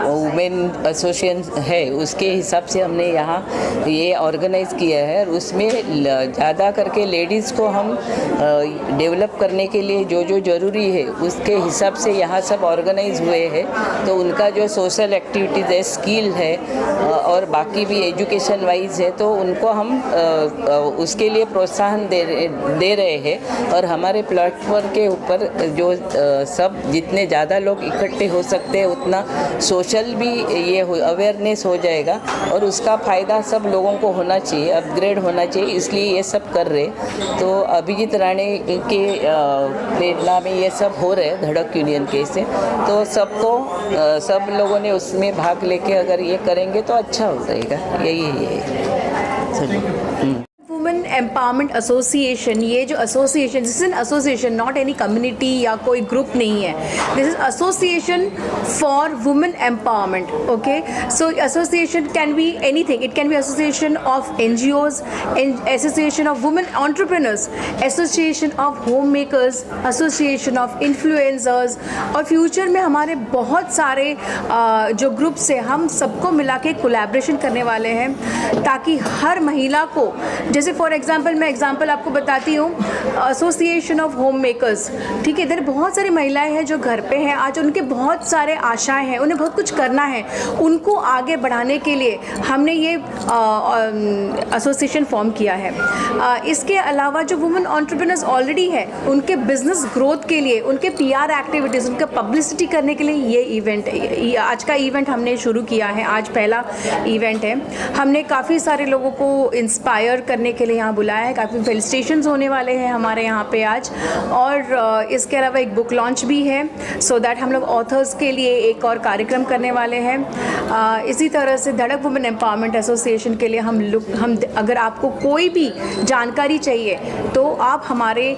Women association है उसके हिसाब से हमने यहाँ ये ऑर्गेनाइज़ किया है। और उसमें ज़्यादा करके लेडीज़ को हम डेवलप करने के लिए जो जो ज़रूरी है उसके हिसाब से यहाँ सब ऑर्गेनाइज हुए हैं। तो उनका जो सोशल एक्टिविटीज़ है, स्किल है और बाकी भी एजुकेशन वाइज है, तो उनको हम उसके लिए प्रोत्साहन दे रहे हैं। और हमारे प्लेटफॉर्म के ऊपर जो सब जितने ज़्यादा लोग इकट्ठे हो सकते हैं उतना सोशल भी ये अवेयरनेस हो जाएगा और उसका फ़ायदा सब लोगों को होना चाहिए, अपग्रेड होना चाहिए, इसलिए ये सब कर रहे। तो अभिजीत राणे के प्रेरणा में ये सब हो रहे धड़क यूनियन के से, तो सबको सब लोगों ने उसमें भाग लेके अगर ये करेंगे तो अच्छा हो जाएगा। यही है। वुमेन एम्पावरमेंट एसोसिएशन, ये जो association, this is an association, not any community या कोई ग्रुप नहीं है, this is association for women empowerment. Okay, so association can be anything, it can be association of NGOs, association of women entrepreneurs, association of home makers, association of influencers, और future में हमारे बहुत सारे जो groups हैं, हम सबको मिला के कोलैबोरेशन करने वाले हैं ताकि हर महिला को, जैसे फॉर एग्जांपल मैं एग्जांपल आपको बताती हूँ, एसोसिएशन ऑफ होम मेकर्स, ठीक है, इधर बहुत सारी महिलाएं हैं जो घर पे हैं, आज उनके बहुत सारे आशाएं हैं, उन्हें बहुत कुछ करना है, उनको आगे बढ़ाने के लिए हमने ये एसोसिएशन फॉर्म किया है। इसके अलावा जो वुमेन एंटरप्रेन्योर्स ऑलरेडी है, उनके बिजनेस ग्रोथ के लिए, उनके PR एक्टिविटीज़, उनका पब्लिसिटी करने के लिए ये इवेंट, आज का इवेंट हमने शुरू किया है, आज पहला इवेंट है। हमने काफ़ी सारे लोगों को इंस्पायर करने के लिए यहाँ बुलाया है, काफ़ी फेलिसिटेशंस होने वाले हैं हमारे यहाँ पे आज, और इसके अलावा एक बुक लॉन्च भी है, सो दैट हम लोग ऑथर्स के लिए एक और कार्यक्रम करने वाले हैं। इसी तरह से धड़क वुमेन एम्पावरमेंट एसोसिएशन के लिए हम अगर आपको कोई भी जानकारी चाहिए तो आप हमारे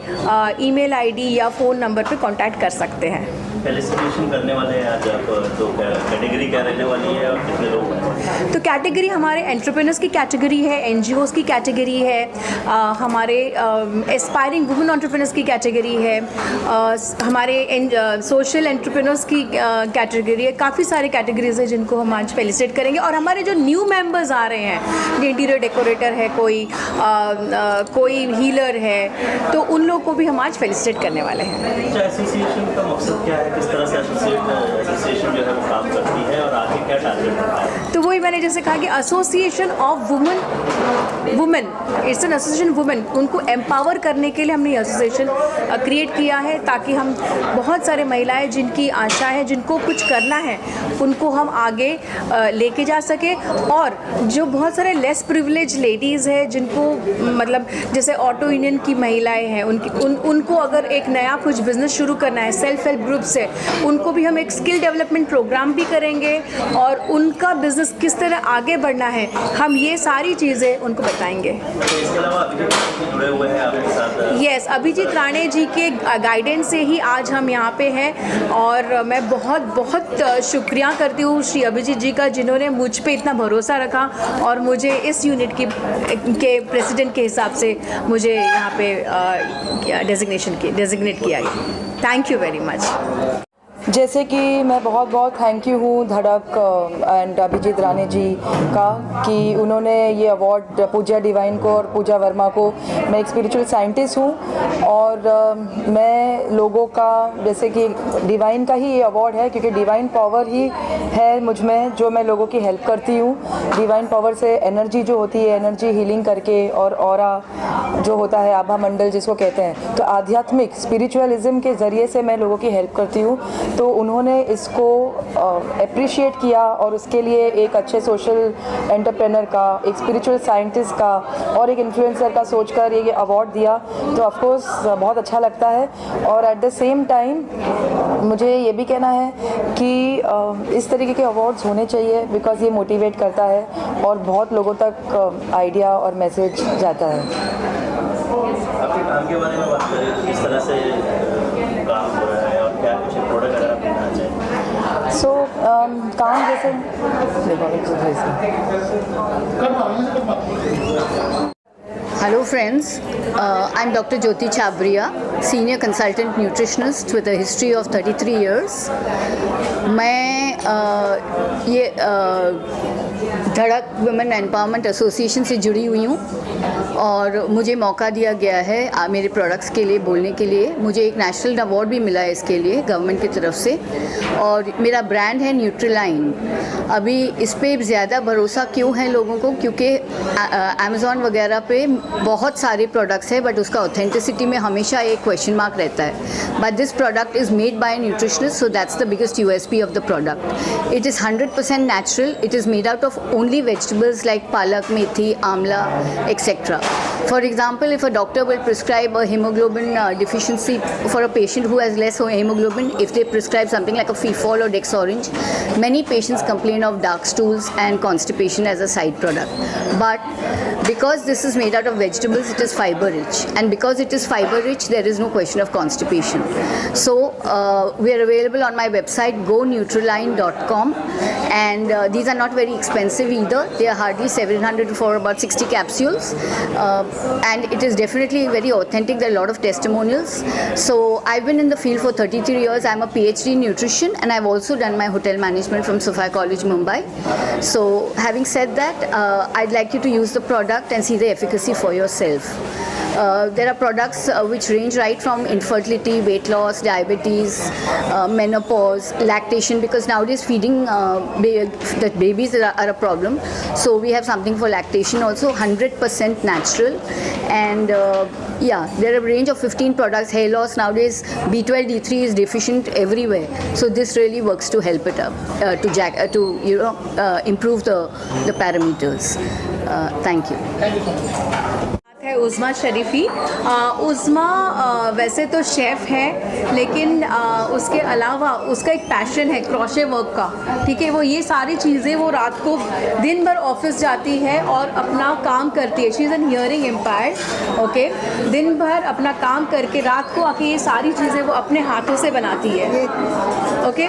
ईमेल ID या फ़ोन नंबर पे कांटेक्ट कर सकते हैं। फेलिसिटेशन करने वाले हैं आज आप, तो कैटेगरी क्या रहने वाली है और कितने लोग हैं? तो कैटेगरी हमारे एंटरप्रेन्योर्स की कैटेगरी है, NGOs की कैटेगरी है, हमारे एस्पायरिंग वुमेन एंटरप्रेन्योर्स की कैटेगरी है, हमारे सोशल एंटरप्रेन्योर्स की कैटेगरी है, काफ़ी सारे कैटेगरीज है जिनको हम आज फेलिसिटेट करेंगे। और हमारे जो न्यू मेंबर्स आ रहे हैं, इंटीरियर डेकोरेटर है, कोई हीलर है, तो उन लोगों को भी हम आज फेलिसिटेट करने वाले हैं। एसोसिएशन का मकसद क्या है, किस तरह से एसोसिएशन जो है वो काम करती है और आगे क्या टारगेट है? तो वही मैंने जैसे कहा कि association of women, it's an association women, उनको एम्पावर करने के लिए हमने ये एसोसिएशन क्रिएट किया है ताकि हम बहुत सारे महिलाएं जिनकी आशा है, जिनको कुछ करना है, उनको हम आगे लेके जा सके। और जो बहुत सारे लेस प्रिविलेज लेडीज़ हैं, जिनको मतलब जैसे ऑटो यूनियन की महिलाएं हैं, उनको अगर एक नया कुछ बिजनेस शुरू करना है, सेल्फ हेल्प ग्रुप से, उनको भी हम एक स्किल डेवलपमेंट प्रोग्राम भी करेंगे और उनका बिजनेस किस तरह आगे बढ़ना है, हम ये सारी चीज़ें उनको बताएंगे। इसके अलावा जुड़े हुए हैं आपके साथ? यस, अभिजीत राणे जी के गाइडेंस से ही आज हम यहाँ पे हैं, और मैं बहुत बहुत शुक्रिया करती हूँ श्री अभिजीत जी का, जिन्होंने मुझ पे इतना भरोसा रखा और मुझे इस यूनिट के प्रेसिडेंट के हिसाब से मुझे यहाँ पे डेजिग्नेट किया गया। Thank you very much. जैसे कि मैं बहुत बहुत थैंक यू हूँ धड़क एंड अभिजीत राणे जी का कि उन्होंने ये अवार्ड पूजा डिवाइन को और पूजा वर्मा को, मैं एक स्पिरिचुअल साइंटिस्ट हूँ और मैं लोगों का, जैसे कि डिवाइन का ही ये अवार्ड है क्योंकि डिवाइन पावर ही है मुझ में, जो मैं लोगों की हेल्प करती हूँ। डिवाइन पावर से एनर्जी जो होती है, एनर्जी हीलिंग करके, और ऑरा जो होता है, आभा मंडल जिसको कहते हैं, तो आध्यात्मिक स्पिरिचुअलिज्म के ज़रिए से मैं लोगों की हेल्प करती हूँ। तो उन्होंने इसको अप्रिशिएट किया और उसके लिए एक अच्छे सोशल एंटरप्रेनर का, एक स्पिरिचुअल साइंटिस्ट का और एक इन्फ्लुएंसर का सोचकर ये अवार्ड दिया, तो ऑफ कोर्स बहुत अच्छा लगता है। और एट द सेम टाइम मुझे ये भी कहना है कि इस तरीके के अवार्ड्स होने चाहिए बिकॉज ये मोटिवेट करता है और बहुत लोगों तक आइडिया और मैसेज जाता है। आपके काम के बारे में बात करें तो किस तरह से काम हो रहा है और क्या कुछ प्रोडक्ट अगर आप देना चाहें? सो काम जैसे Hello friends, I'm Dr. Jyoti Chabria. senior consultant nutritionist with a history of 33 years. मैं ये धड़क वुमेन एम्पावरमेंट एसोसिएशन से जुड़ी हुई हूँ और मुझे मौका दिया गया है मेरे प्रोडक्ट्स के लिए बोलने के लिए। मुझे एक नेशनल अवार्ड भी मिला है इसके लिए गवर्नमेंट की तरफ से, और मेरा ब्रांड है न्यूट्रीलाइन। अभी इस पर ज़्यादा भरोसा क्यों है लोगों को, क्योंकि अमेज़ॉन वगैरह पे बहुत सारे प्रोडक्ट्स है बट उसका ऑथेंटिसिटी में हमेशा एक क्वेश्चन मार्क रहता है। But this product is made by nutritionist, so that's the biggest USP of the product. It is 100% natural. It is made out of only vegetables like palak, methi, amla, etc. For example, if a doctor will prescribe a hemoglobin deficiency for a patient who has less hemoglobin, if they prescribe something like a Fefol or Dexorange, many patients complain of dark stools and constipation as a side product. But because this is made out of vegetables, it is fiber rich, and because it is fiber rich, there is no question of constipation. So we are available on my website goneutraline.com, and these are not very expensive either. They are hardly 700 for about 60 capsules, and it is definitely very authentic. There are a lot of testimonials. So I've been in the field for 33 years. I'm a PhD in nutrition, and I've also done my hotel management from Sophia College, Mumbai. So having said that, I'd like you to use the product and see the efficacy for yourself. There are products which range right from infertility, weight loss, diabetes, menopause, lactation, because nowadays feeding the babies are a problem. So we have something for lactation also, 100% natural. And yeah, there are a range of 15 products. Hair loss nowadays, B12, D3 is deficient everywhere. So this really works to help it up, to improve the parameters. Thank you. है उज़्मा शरीफ़ी। उज़्मा वैसे तो chef है, लेकिन उसके अलावा उसका एक passion है क्रोशे वर्क का, ठीक है। वो ये सारी चीज़ें वो रात को दिन भर ऑफिस जाती है और अपना काम करती है। She is an hearing impaired, okay. दिन भर अपना काम करके रात को आके ये सारी चीज़ें वो अपने हाथों से बनाती है, ओके।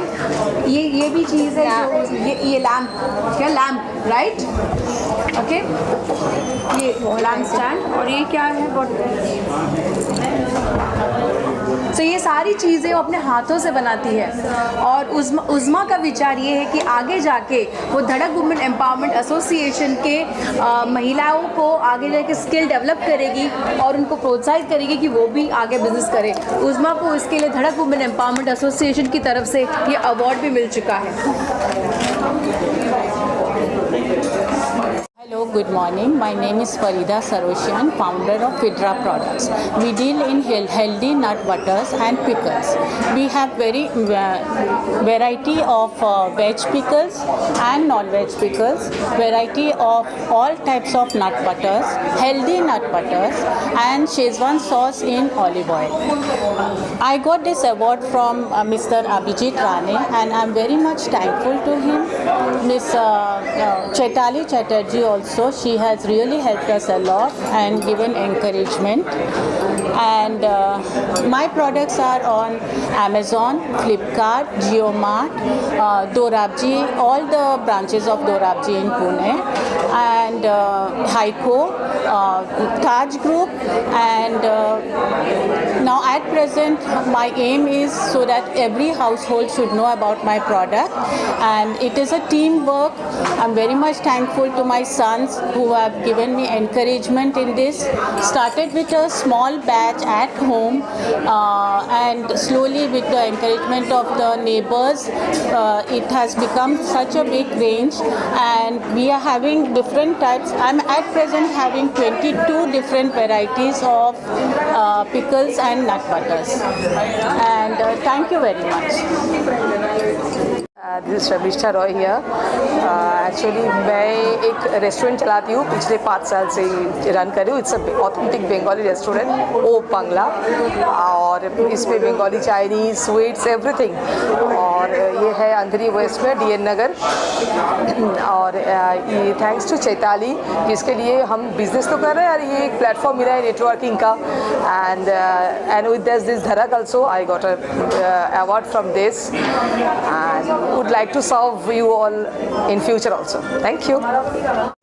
ये भी चीज़ है जो ये लैम्प, क्या लैम्प, राइट, ओके। ये लैम्प स्टैंड, और ये क्या है, तो ये सारी चीज़ें वो अपने हाथों से बनाती है। और उज़्मा का विचार ये है कि आगे जाके वो धड़क वुमेन एम्पावरमेंट एसोसिएशन के महिलाओं को आगे जाके स्किल डेवलप करेगी और उनको प्रोत्साहित करेगी कि वो भी आगे बिजनेस करें। उज़्मा को इसके लिए धड़क वुमेन एम्पावरमेंट एसोसिएशन की तरफ से ये अवार्ड भी मिल चुका है। Hello, good morning. My name is Farida Saroshian, founder of Fidra Products. We deal in healthy nut butters and pickles. We have very variety of veg pickles and non-veg pickles, variety of all types of nut butters, healthy nut butters, and Szechuan sauce in olive oil. I got this award from Mr. Abhijit Rane, and I'm very much thankful to him. Miss Chaitali Chatterjee also, she has really helped us a lot and given encouragement. And my products are on Amazon, Flipkart, JioMart, Dorabji, all the branches of Dorabji in Pune, and Heiko, Taj Group, and now at present my aim is so that every household should know about my product, and it is a teamwork. I'm very much thankful to my sons who have given me encouragement in this. Started with a small batch at home, and slowly with the encouragement of the neighbors, it has become such a big range, and we are having different types. I'm at present having 22 different varieties of pickles and nut butters, and thank you very much. This is Sharmishtha Roy here. Actually मैं एक restaurant चलाती हूँ, पिछले 5 साल से run कर रही हूँ। इट्स ऑथेंटिक बंगाली रेस्टोरेंट, ओ बांग्ला, और इसमें बंगाली, चाइनीज़, स्वीट्स, एवरीथिंग। और ये है अंधेरी वेस्ट में, DN नगर। और ये थैंक्स टू चैताली, जिसके लिए हम बिजनेस तो कर रहे हैं और ये एक प्लेटफॉर्म मिला है नेटवर्किंग का। एंड विद दिस धड़क also I got award from this, and would like to serve you all in future also. Thank you.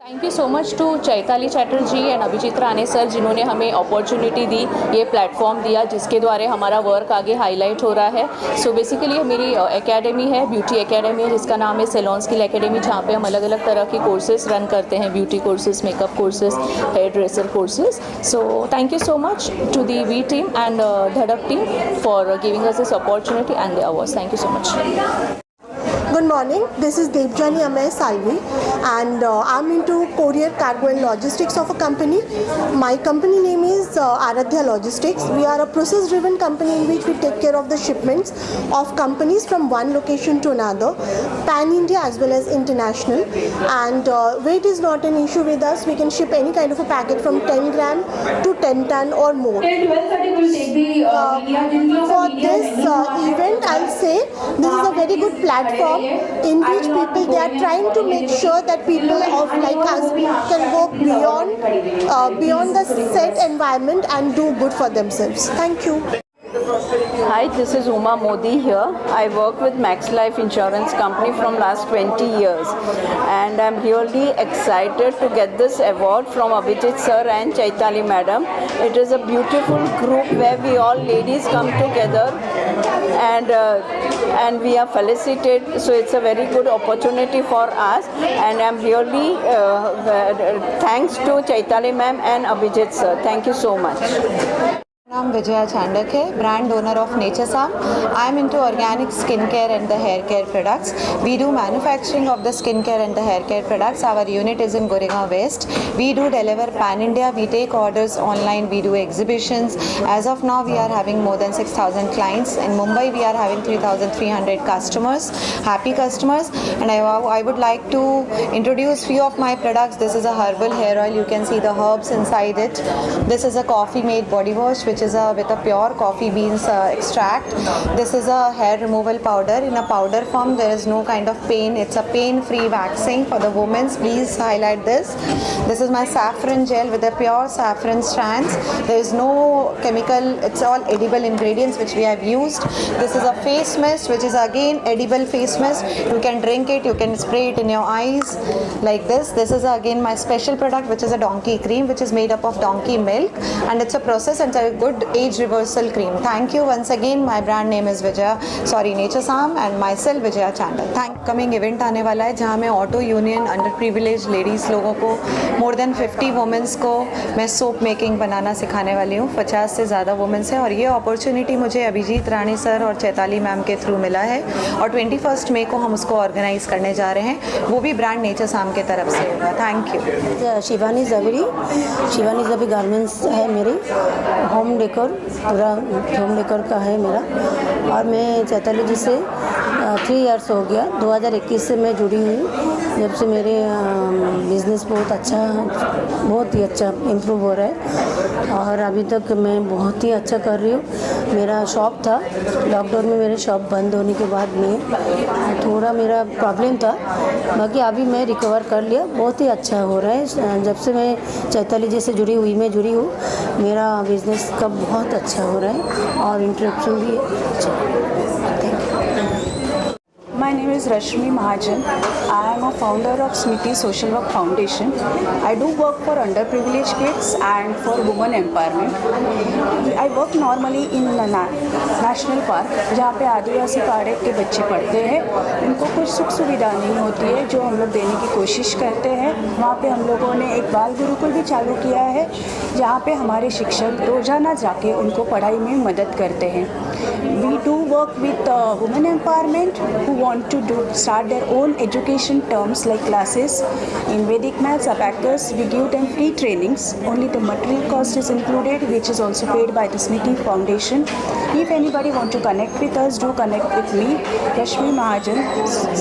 Thank you so much to Chaitali Chatterjee and Abhijeet Rane sir, जिन्होंने हमें अपॉर्चुनिटी दी, ये platform दिया जिसके द्वारा हमारा work आगे highlight हो रहा है। सो बेसिकली मेरी एकेडमी है, ब्यूटी एकेडमी है, जिसका नाम है सेलॉन स्किल एकेडमी, जहाँ पे हम अलग अलग तरह के कोर्सेज रन करते हैं, beauty courses, makeup courses, hair dresser courses. So thank you so much to the V team and Dhadak team for giving us this opportunity and the awards. Thank you so much. Good morning, this is Devjani Amay Salvi and I'm into courier, cargo and logistics of a company. My company name is Aradhya Logistics. We are a process driven company in which we take care of the shipments of companies from one location to another, pan India as well as international, and weight is not an issue with us. We can ship any kind of a packet from 10 gram to 10 ton or more. For this event, I'll say this is a very good platform in which people, they are trying to make sure that people of like us can go beyond the set environment and do good for themselves. Thank you. Hi, this is Uma Modi here. I work with Max Life Insurance Company from last 20 years and I'm really excited to get this award from Abhijit sir and Chaitali madam. It is a beautiful group where we all ladies come together and we are felicitated, so it's a very good opportunity for us and I'm really thanks to Chaitali ma'am and Abhijit sir. Thank you so much. नाम विजया चांडक है, brand owner of Naturesome. I am into organic skin care and the hair care products. We do manufacturing of the skin care and the hair care products. Our unit is in Goregaon West. We do deliver pan India. We take orders online. We do exhibitions. As of now, we are having more than 6,000 clients. In Mumbai, we are having 3,300 customers, happy customers. And I would like to introduce few of my products. This is a herbal hair oil. You can see the herbs inside it. This is a coffee made body wash, which is with a pure coffee beans extract. This is a hair removal powder. In a powder form, there is no kind of pain. It's a pain-free waxing for the women. Please highlight this. This is my saffron gel with a pure saffron strands. There is no chemical. It's all edible ingredients which we have used. This is a face mist, which is again edible face mist. You can drink it. You can spray it in your eyes like this. This is again my special product, which is a donkey cream, which is made up of donkey milk, and it's a process and it's a good age reversal cream. Thank you once again. My brand name is Necharsam and myself Vijaya Chandal. Thank coming event आने वाला है जहाँ मैं auto union under privilege ladies लोगों को more than 50 women's को मैं soap making बनाना सिखाने वाली हूँ। 50 से ज़्यादा वुमेंस है और ये अपॉर्चुनिटी मुझे अभिजीत राणे सर और चैताली मैम के थ्रू मिला है और 21 मई को हम उसको ऑर्गेनाइज करने जा रहे हैं, वो भी ब्रांड नेचरसाम के तरफ से होगा। Thank you. Shivani Javeri garments है मेरी, होम डेकोर पूरा होम डेकोर का है मेरा और मैं चैताली जी से 3 इयर्स हो गया। 2021 से मैं जुड़ी हुई, जब से मेरे बिज़नेस बहुत ही अच्छा इम्प्रूव हो रहा है और अभी तक मैं बहुत ही अच्छा कर रही हूँ। मेरा शॉप था, लॉकडाउन में मेरे शॉप बंद होने के बाद में थोड़ा मेरा प्रॉब्लम था, बाकी अभी मैं रिकवर कर लिया, बहुत ही अच्छा हो रहा है। जब से मैं चैताली जी से जुड़ी हूँ मेरा बिज़नेस का बहुत अच्छा हो रहा है और इंटरेक्शन भी अच्छा। My name is Rashmi Mahajan. I am a founder of Smiti Social Work Foundation. I do work for underprivileged kids and for women empowerment. I work normally in National Park, जहाँ पे आदिवासी पाड़े के बच्चे पढ़ते हैं। उनको कुछ सुख सुविधा नहीं होती है जो हम लोग देने की कोशिश करते हैं। वहाँ पे हम लोगों ने एक बाल गुरुकुल भी चालू किया है, जहाँ पे हमारे शिक्षक रोज़ाना जाके उनको पढ़ाई में मदद करते हैं। We do work with women empowerment who want to start their own education terms like classes in Vedic maths, abacus. We give them free trainings. Only the material cost is included, which is also paid by the Smiti Foundation. If anybody want to connect with us, do connect with me, Rashmi Mahajan,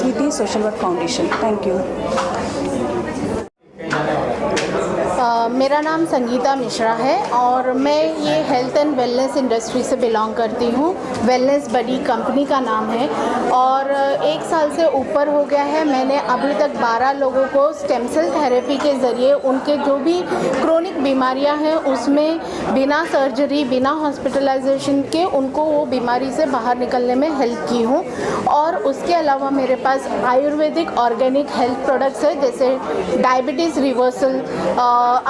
Smiti Social Work Foundation. Thank you. मेरा नाम संगीता मिश्रा है और मैं ये health and wellness industry से belong करती हूँ। Wellness बडी company का नाम है और 1 साल से ऊपर हो गया है। मैंने अभी तक 12 लोगों को स्टेम सेल थेरेपी के ज़रिए उनके जो भी क्रोनिक बीमारियां हैं उसमें बिना सर्जरी, बिना हॉस्पिटलाइजेशन के उनको वो बीमारी से बाहर निकलने में हेल्प की हूँ। और उसके अलावा मेरे पास आयुर्वेदिक ऑर्गेनिक हेल्थ प्रोडक्ट्स है, जैसे डायबिटीज़ रिवर्सल,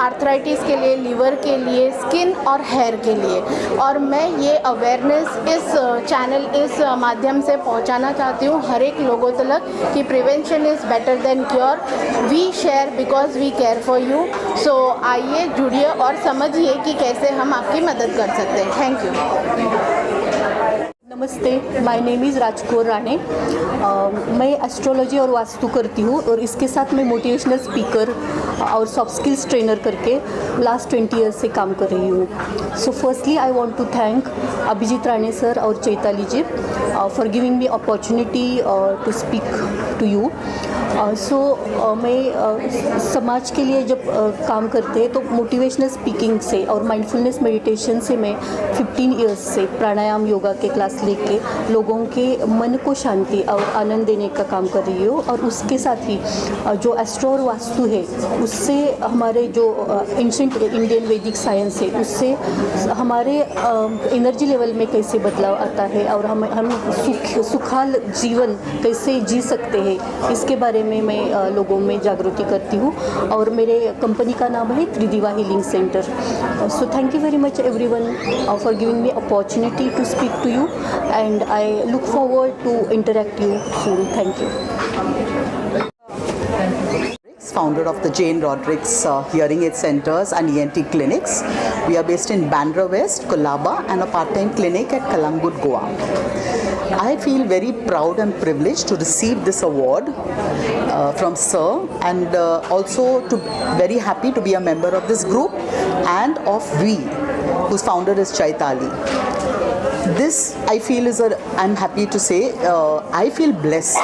आर्थराइटिस के लिए, लीवर के लिए, स्किन और हेयर के लिए। और मैं ये अवेयरनेस इस चैनल, इस माध्यम से पहुंचाना चाहती हूँ हर एक लोगों तक कि prevention is better than cure. We share because we care for you. So आइए, जुड़िए और समझिए कि कैसे हम आपकी मदद कर सकते हैं। Thank you. नमस्ते, my name is Rajkaur Rane. मैं एस्ट्रोलॉजी और वास्तु करती हूँ और इसके साथ मैं मोटिवेशनल स्पीकर और सॉफ्ट स्किल्स ट्रेनर करके लास्ट 20 ईयर्स से काम कर रही हूँ। So firstly I want to thank Abhijeet Rane sir और Chaitali ji for giving me opportunity to speak to you. मैं समाज के लिए जब काम करते हैं तो मोटिवेशनल स्पीकिंग से और माइंडफुलनेस मेडिटेशन से मैं 15 इयर्स से प्राणायाम योगा के क्लास लेके लोगों के मन को शांति और आनंद देने का काम कर रही हूँ। और उसके साथ ही जो एस्ट्रो और वास्तु है उससे हमारे जो एंशिएंट इंडियन वैदिक साइंस है उससे हमारे एनर्जी लेवल में कैसे बदलाव आता है और हम सुखाल जीवन कैसे जी सकते हैं, इसके बारे में मैं लोगों में जागृति करती हूँ। और मेरे कंपनी का नाम है Tridiva healing centre. So thank you very much everyone for giving me opportunity to speak to you and I look forward to interact you soon. Thank you. Founder of the Jane Rodrigues Hearing Aid Centers and ENT Clinics. We are based in Bandra West, Colaba, and a part-time clinic at Kalangut, Goa. I feel very proud and privileged to receive this award from Sir, and also very happy to be a member of this group and of We, whose founder is Chaitali. This I feel I'm happy to say, I feel blessed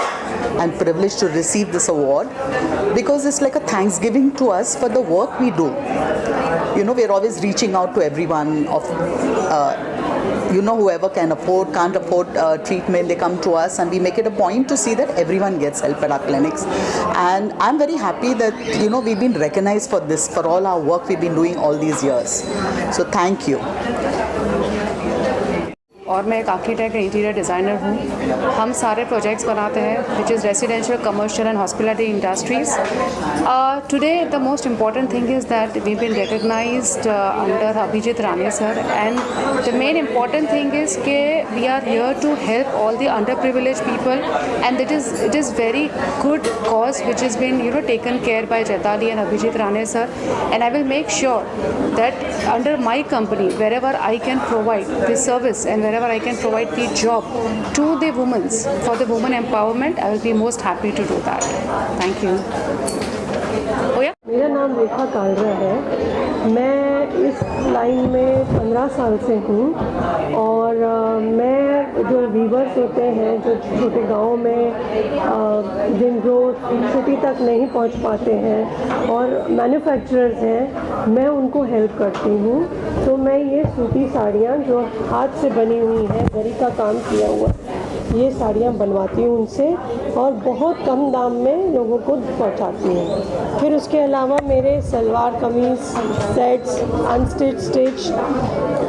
and privileged to receive this award because it's like a thanksgiving to us for the work we do. You know, we're always reaching out to everyone of whoever can't afford treatment, they come to us and we make it a point to see that everyone gets help at our clinics. And I'm very happy that we've been recognized for this, for all our work we've been doing all these years. So thank you. और मैं एक architect interior designer हूँ। हम सारे projects बनाते हैं which is residential, commercial and hospitality industries. Today the most important thing is that we been recognised under Abhijeet Rane sir, and the main important thing is के we are here to help all the under privilege people, and it is very good cause which has been taken care by Chaitali and Abhijit Rane sir, and I will make sure that under my company wherever I can provide the service and wherever I can provide the job to the women for the women empowerment, I will be most happy to do that. Thank you. Oh yeah? मेरा नाम रेखा कालरा है। मैं इस line में 15 साल से हूँ और मैं जो वीवर्स होते हैं जो छोटे गाँव में जो सिटी तक नहीं पहुँच पाते हैं और मैन्युफैक्चरर्स हैं, मैं उनको हेल्प करती हूँ। तो मैं ये सूती साड़ियाँ जो हाथ से बनी हुई हैं, जरी का काम किया हुआ, ये साड़ियाँ बनवाती हूँ उनसे और बहुत कम दाम में लोगों को पहुँचाती हूँ। फिर उसके अलावा मेरे salwar kameez sets, unstitch, stitch,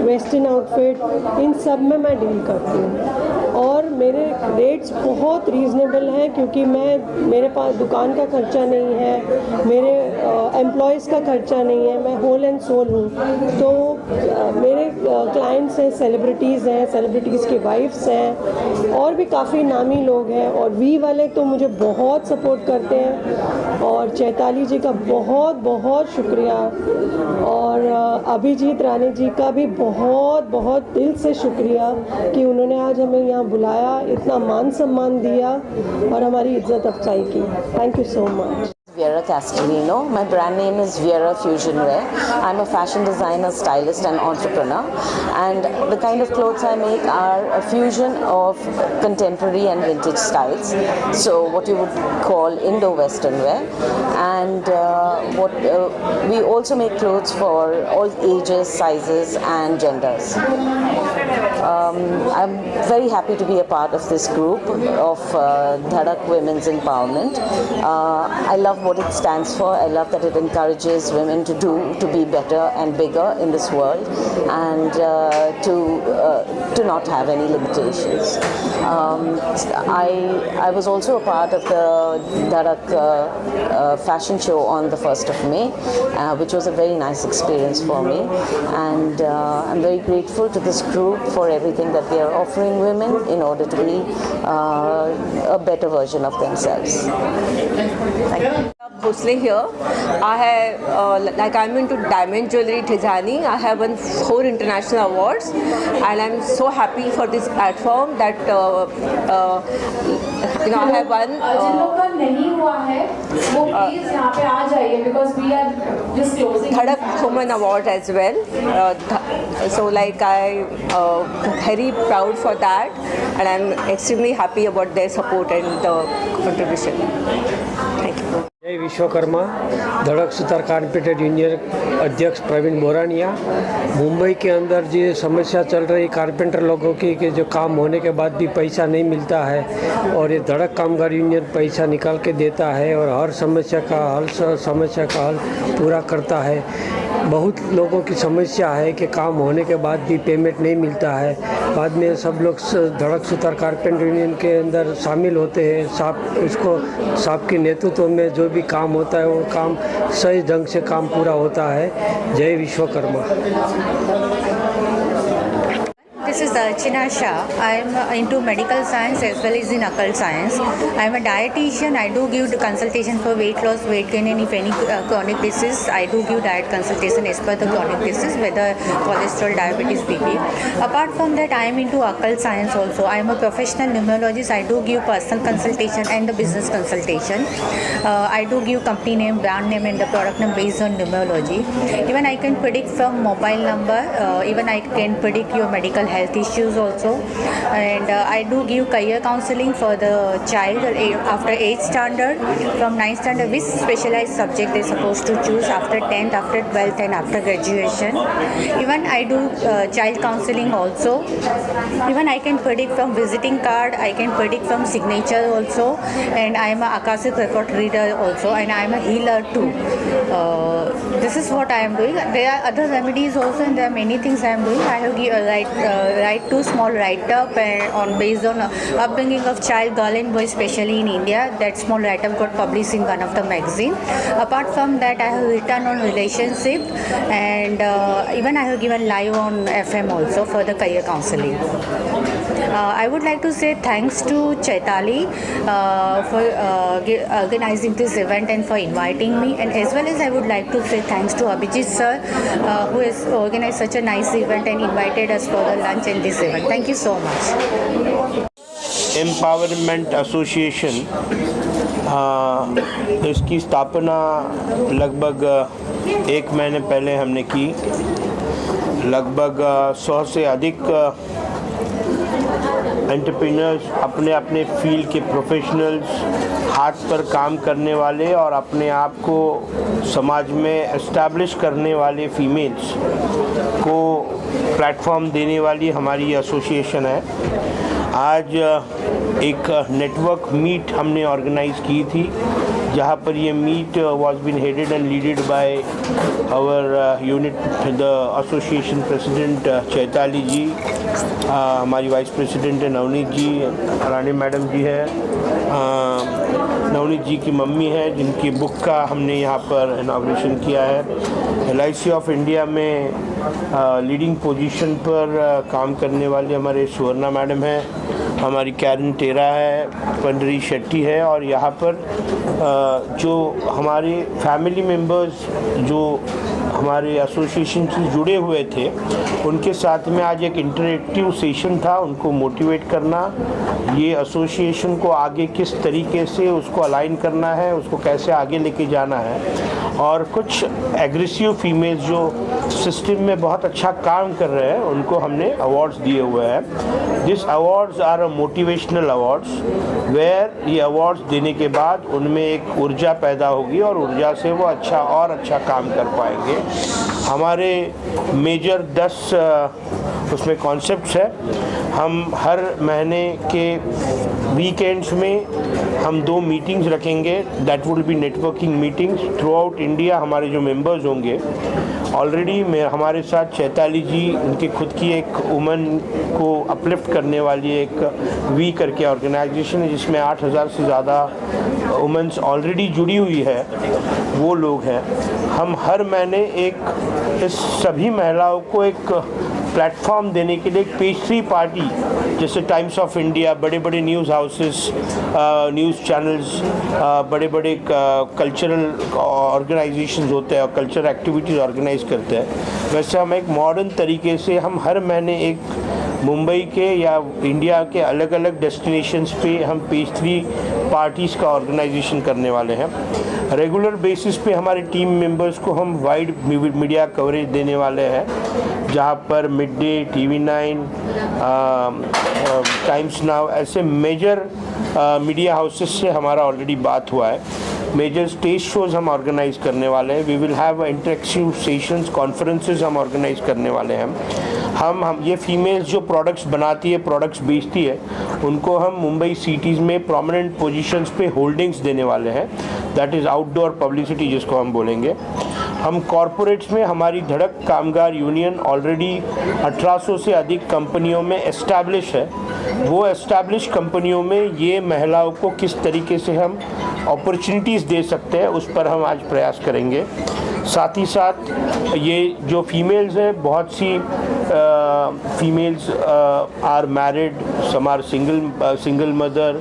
western outfit, इन सब में मैं डील करती हूँ और मेरे रेट्स बहुत रीज़नेबल हैं क्योंकि मेरे पास दुकान का खर्चा नहीं है, मेरे एम्प्लॉयज़ का खर्चा नहीं है, मैं होल एंड सोल हूँ। तो मेरे क्लाइंट्स हैं, सेलिब्रिटीज़ हैं, सेलिब्रिटीज़ की वाइफ्स हैं और भी काफ़ी नामी लोग हैं, और वी वाले तो मुझे बहुत सपोर्ट करते हैं और चैताली जी का बहुत बहुत शुक्रिया, और अभिजीत राणे जी का भी बहुत बहुत दिल से शुक्रिया कि उन्होंने आज हमें यहाँ बुलाया, इतना मान सम्मान दिया और हमारी इज्जत अफजाई की। Thank you so much. Vera Castellino. My brand name is Vera Fusion Wear. I'm a fashion designer, stylist and entrepreneur, and the kind of clothes I make are a fusion of contemporary and vintage styles, so what you would call Indo-Western wear, and we also make clothes for all ages, sizes and genders. I'm very happy to be a part of this group of Dhadak Women's Empowerment. I love what it stands for. I love that it encourages women to be better and bigger in this world, and to not have any limitations. I was also a part of the Dhadak fashion show on the 1st of May, which was a very nice experience for me, and I'm very grateful to this group for everything that they are offering women in order to be a better version of themselves. Thank you. Mostly here, I have I'm into diamond jewelry, Tijani. I have won 4 international awards, and I'm so happy for this platform that I have won. जिन लोगों का नहीं हुआ है वो please यहाँ पे आ जाइए because we are just closing. Dhadak Women Award as well. So I very proud for that, and I'm extremely happy about their support and the contribution. Thank you. जय विश्वकर्मा, धड़क सुतार कारपेंटर यूनियन अध्यक्ष प्रवीण बोरानिया। मुंबई के अंदर जो समस्या चल रही कारपेंटर लोगों की कि जो काम होने के बाद भी पैसा नहीं मिलता है, और ये धड़क कामगार यूनियन पैसा निकाल के देता है और हर समस्या का हल पूरा करता है। बहुत लोगों की समस्या है कि काम होने के बाद भी पेमेंट नहीं मिलता है। बाद में सब लोग धड़क सुतार कारपेंटर यूनियन के अंदर शामिल होते हैं। साहब के नेतृत्व में जो भी काम होता है वो काम सही ढंग से काम पूरा होता है। जय Vishwakarma. This is Archana Shah. I am into medical science as well as in occult science. I am a dietitian. I do give consultation for weight loss, weight gain, and if any chronic disease, I do give diet consultation as per the chronic disease, whether cholesterol, diabetes, BP. Apart from that, I am into occult science also. I am a professional numerologist. I do give personal consultation and the business consultation. I do give company name, brand name, and the product name based on numerology. Even I can predict from mobile number. Even I can predict your medical health issues also, and I do give career counseling for the child after 8th standard, from 9th standard, which specialized subject they're supposed to choose after 10th, after 12th, and after graduation. Even I do child counseling also. Even I can predict from visiting card, I can predict from signature also, and I am a Akashic record reader also, and I am a healer too. This is what I am doing. There are other remedies also, and there are many things I am doing. I have write 2 small write-up on based on upbringing of child, girl and boy, especially in India. That small write-up got published in one of the magazine. Apart from that, I have written on relationship, and even I have given live on FM also for the career counseling. I would like to say thanks to Chaitali for organizing this event and for inviting me, and as well as I would like to say thanks to Abhijit sir who has organized such a nice event and invited us for the lunch in this event. Thank you so much. Empowerment association इसकी स्थापना लगभग 1 महीने पहले हमने की। लगभग 100 से अधिक एंटरप्रेन्योर्स, अपने फील्ड के प्रोफेशनल्स, हाथ पर काम करने वाले और अपने आप को समाज में एस्टैब्लिश करने वाले फीमेल्स को प्लेटफॉर्म देने वाली हमारी एसोसिएशन है। आज एक नेटवर्क मीट हमने ऑर्गेनाइज़ की थी, जहाँ पर ये meet was been headed and leaded by our unit the association president Chaitali ji, हमारी वाइस प्रेसिडेंट है नवनीत जी, रानी मैडम जी है, नवनीत जी की मम्मी है जिनकी बुक का हमने यहाँ पर इनाग्रेशन किया है। LIC ऑफ इंडिया में लीडिंग पोजीशन पर काम करने वाले हमारे सुवर्णा मैडम हैं, हमारी कैरन टेरा है, पंडरी शेट्टी है, और यहाँ पर जो हमारे फैमिली मेम्बर्स जो हमारे एसोसिएशन से जुड़े हुए थे, उनके साथ में आज एक इंटरेक्टिव सेशन था, उनको मोटिवेट करना, ये एसोसिएशन को आगे किस तरीके से उसको अलाइन करना है, उसको कैसे आगे लेके जाना है। और कुछ एग्रेसिव फीमेल्स जो सिस्टम में बहुत अच्छा काम कर रहे हैं उनको हमने अवार्ड्स दिए हुए हैं। This awards are a motivational awards where ये अवार्ड्स देने के बाद उनमें एक ऊर्जा पैदा होगी और ऊर्जा से वो अच्छा काम कर पाएंगे। हमारे मेजर 10 उसमें कॉन्सेप्ट्स है। हम हर महीने के वीकेंड्स में हम 2 मीटिंग्स रखेंगे, that will be networking meetings through out India. हमारे जो मेंबर्स होंगे ऑलरेडी में हमारे साथ चैताली जी, उनकी खुद की एक वुमेन को अपलिफ्ट करने वाली एक वी करके ऑर्गेनाइजेशन है जिसमें 8000 से ज़्यादा वुमेन्स ऑलरेडी जुड़ी हुई है, वो लोग हैं। हम हर महीने इस सभी महिलाओं को एक प्लेटफॉर्म देने के लिए एक पेज 3 पार्टी, जैसे टाइम्स ऑफ इंडिया, बड़े बड़े न्यूज़ हाउसेस, न्यूज़ चैनल्स, बड़े बड़े कल्चरल ऑर्गेनाइजेशंस होते हैं और कल्चरल एक्टिविटीज़ ऑर्गेनाइज करते हैं, वैसे हम एक मॉडर्न तरीके से हम हर महीने एक मुंबई के या इंडिया के अलग अलग डेस्टिनेशंस पे हम पेज 3 पार्टीज़ का ऑर्गेनाइजेशन करने वाले हैं। रेगुलर बेसिस पे हमारे टीम मेंबर्स को हम वाइड मीडिया कवरेज देने वाले हैं, जहाँ पर Mid Day, TV9, Times Now, ऐसे मेजर मीडिया हाउसेस से हमारा ऑलरेडी बात हुआ है। मेजर स्टेज शोज़ हम ऑर्गेनाइज करने वाले हैं। We will have interactive sessions, conferences हम ऑर्गेनाइज करने वाले हैं। हम ये फीमेल्स जो प्रोडक्ट्स बनाती है, प्रोडक्ट्स बेचती है, उनको हम मुंबई सिटीज़ में प्रोमिनेंट पोजीशंस पे होल्डिंग्स देने वाले हैं, दैट इज़ आउटडोर पब्लिसिटी जिसको हम बोलेंगे। हम कॉरपोरेट्स में हमारी धड़क कामगार यूनियन ऑलरेडी 1800 से अधिक कंपनियों में एस्टैब्लिश है। वो एस्टैब्लिश कंपनियों में ये महिलाओं को किस तरीके से हम अपॉर्चुनिटीज़ दे सकते हैं, उस पर हम आज प्रयास करेंगे। साथ ही साथ ये जो फीमेल्स हैं, बहुत सी females are married, some are single mother,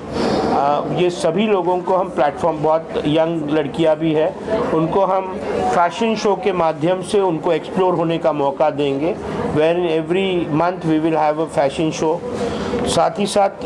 ये सभी लोगों को हम प्लेटफॉर्म, बहुत यंग लड़कियां भी है, उनको हम फैशन शो के माध्यम से उनको एक्सप्लोर होने का मौका देंगे, where in every month we will have a fashion show. साथ ही साथ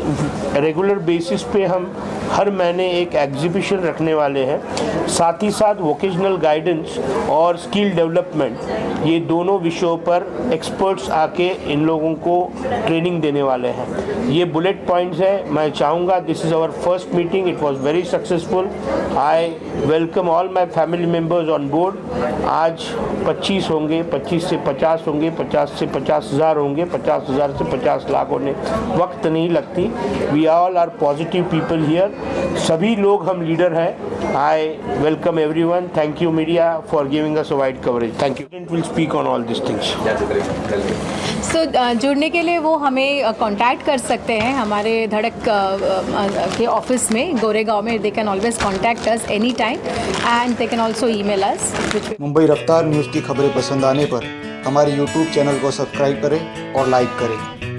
रेगुलर बेसिस पे हम हर महीने एक एग्जीबिशन रखने वाले हैं। साथ ही साथ वोकेशनल गाइडेंस और स्किल डेवलपमेंट, ये दोनों विषयों पर एक्सपर्ट्स आके इन लोगों को ट्रेनिंग देने वाले हैं। ये बुलेट पॉइंट्स है। मैं चाहूँगा, this is our first meeting, it was very successful. I welcome all my family members on board. आज 25 होंगे, 25 से 50 होंगे, 50 से 50,000 होंगे, 50,000 से 50 लाख होने वक्त नहीं लगती। We all are positive people here, सभी लोग हम लीडर हैं। I welcome everyone. Thank you media for giving us a wide coverage. Thank you. Will speak on all this things. So जुड़ने के लिए वो हमें कांटेक्ट कर सकते हैं हमारे धड़क के ऑफिस में गोरेगांव में। They can always contact us any time and they can also email अस। मुंबई रफ्तार न्यूज़ की खबरें पसंद आने पर हमारे YouTube चैनल को सब्सक्राइब करें और लाइक करें।